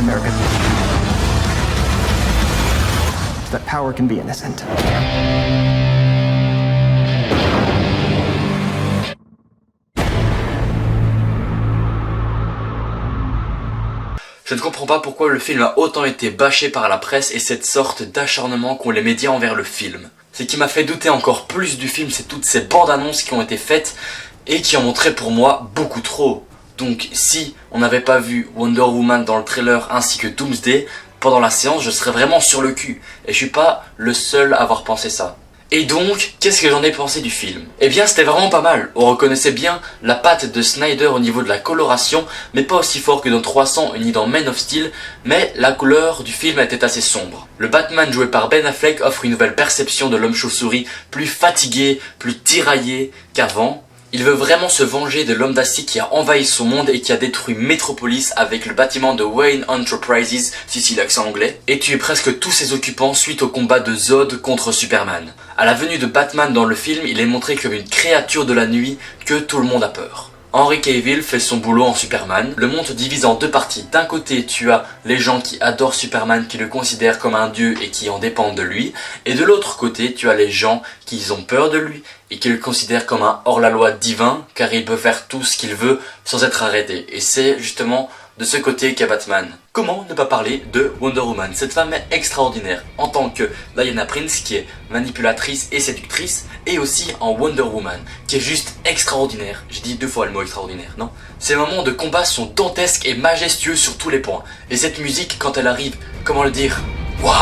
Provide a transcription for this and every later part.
American. So that power can be innocent. Je ne comprends pas pourquoi le film a autant été bâché par la presse et cette sorte d'acharnement qu'ont les médias envers le film. Ce qui m'a fait douter encore plus du film, c'est toutes ces bandes annonces qui ont été faites et qui en montraient pour moi beaucoup trop. Donc si on n'avait pas vu Wonder Woman dans le trailer ainsi que Doomsday, pendant la séance je serais vraiment sur le cul. Et je suis pas le seul à avoir pensé ça. Et donc, qu'est-ce que j'en ai pensé du film? Eh bien, c'était vraiment pas mal. On reconnaissait bien la patte de Snyder au niveau de la coloration, mais pas aussi fort que dans 300 ni dans Man of Steel, mais la couleur du film était assez sombre. Le Batman joué par Ben Affleck offre une nouvelle perception de l'homme chauve-souris, plus fatigué, plus tiraillé qu'avant. Il veut vraiment se venger de l'homme d'acier qui a envahi son monde et qui a détruit Metropolis avec le bâtiment de Wayne Enterprises, si l'accent anglais, et tué presque tous ses occupants suite au combat de Zod contre Superman. À la venue de Batman dans le film, il est montré comme une créature de la nuit que tout le monde a peur. Henry Cavill fait son boulot en Superman. Le monde se divise en deux parties. D'un côté, tu as les gens qui adorent Superman, qui le considèrent comme un dieu et qui en dépendent de lui. Et de l'autre côté, tu as les gens qui ont peur de lui et qui le considèrent comme un hors-la-loi divin, car il peut faire tout ce qu'il veut sans être arrêté. Et c'est justement de ce côté qu'est Batman. Comment ne pas parler de Wonder Woman? Cette femme est extraordinaire en tant que Diana Prince qui est manipulatrice et séductrice, et aussi en Wonder Woman qui est juste extraordinaire. J'ai dit 2 fois le mot extraordinaire, non? Ces moments de combat sont dantesques et majestueux sur tous les points. Et cette musique quand elle arrive, comment le dire? Waouh!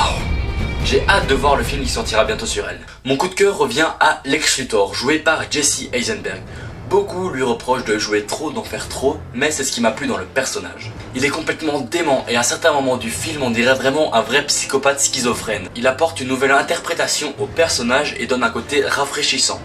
J'ai hâte de voir le film qui sortira bientôt sur elle. Mon coup de cœur revient à Lex Luthor, joué par Jesse Eisenberg. Beaucoup lui reprochent de jouer trop, d'en faire trop, mais c'est ce qui m'a plu dans le personnage. Il est complètement dément et à certains moments du film on dirait vraiment un vrai psychopathe schizophrène. Il apporte une nouvelle interprétation au personnage et donne un côté rafraîchissant.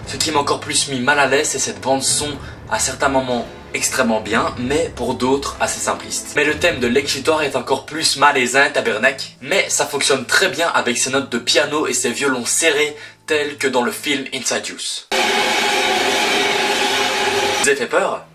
Ce qui m'a encore plus mis mal à l'aise, c'est cette bande son à certains moments extrêmement bien, mais pour d'autres assez simpliste. Mais le thème de Lex Luthor est encore plus malaisant, tabernacle, mais ça fonctionne très bien avec ses notes de piano et ses violons serrés tels que dans le film Inside Use. Vous avez fait peur?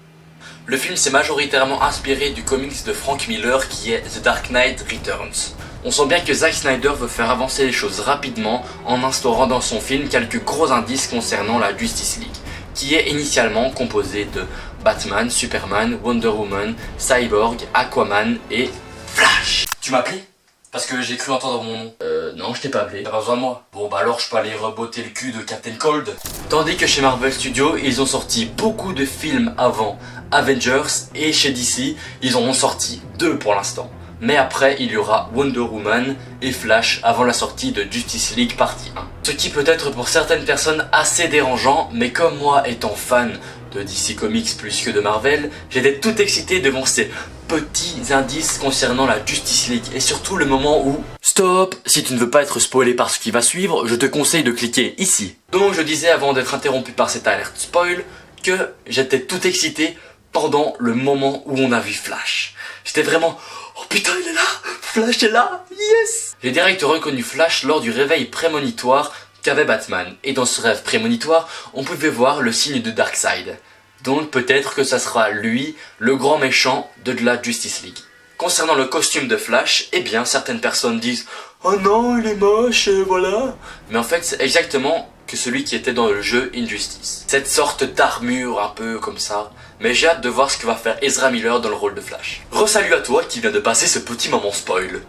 Le film s'est majoritairement inspiré du comics de Frank Miller qui est The Dark Knight Returns. On sent bien que Zack Snyder veut faire avancer les choses rapidement en instaurant dans son film quelques gros indices concernant la Justice League, qui est initialement composée de Batman, Superman, Wonder Woman, Cyborg, Aquaman et Flash. Tu m'as appelé? Parce que j'ai cru entendre mon nom. Non, je t'ai pas appelé. T'as pas besoin de moi. Bon, bah alors je peux aller rebotter le cul de Captain Cold. Tandis que chez Marvel Studios, ils ont sorti beaucoup de films avant Avengers et chez DC, ils en ont sorti 2 pour l'instant. Mais après, il y aura Wonder Woman et Flash avant la sortie de Justice League partie 1. Ce qui peut être pour certaines personnes assez dérangeant, mais comme moi étant fan de DC Comics plus que de Marvel, j'étais tout excité devant ces petits indices concernant la Justice League et surtout le moment où... Stop! Si tu ne veux pas être spoilé par ce qui va suivre, je te conseille de cliquer ici. Donc je disais avant d'être interrompu par cette alerte spoil que j'étais tout excité pendant le moment où on a vu Flash. J'étais vraiment... Oh putain, il est là! Flash est là! Yes! J'ai direct reconnu Flash lors du réveil prémonitoire qu'avait Batman. Et dans ce rêve prémonitoire, on pouvait voir le signe de Darkseid. Donc peut-être que ça sera lui, le grand méchant de la Justice League. Concernant le costume de Flash, eh bien certaines personnes disent « Oh non, il est moche, voilà !» Mais en fait, c'est exactement que celui qui était dans le jeu Injustice. Cette sorte d'armure un peu comme ça. Mais j'ai hâte de voir ce que va faire Ezra Miller dans le rôle de Flash. Re-salut à toi qui vient de passer ce petit moment spoil.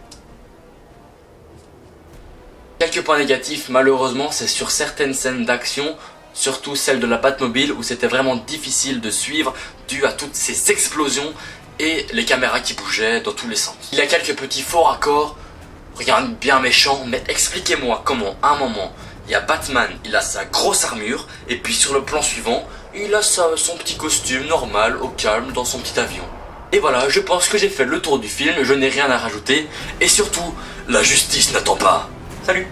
Quelques points négatifs, malheureusement, c'est sur certaines scènes d'action, surtout celle de la Batmobile où c'était vraiment difficile de suivre dû à toutes ces explosions et les caméras qui bougeaient dans tous les sens. Il y a quelques petits faux raccords, rien de bien méchant, mais expliquez-moi comment à un moment il y a Batman, il a sa grosse armure et puis sur le plan suivant il a son petit costume normal au calme dans son petit avion. Et voilà, je pense que j'ai fait le tour du film, je n'ai rien à rajouter et surtout, la justice n'attend pas. Salut!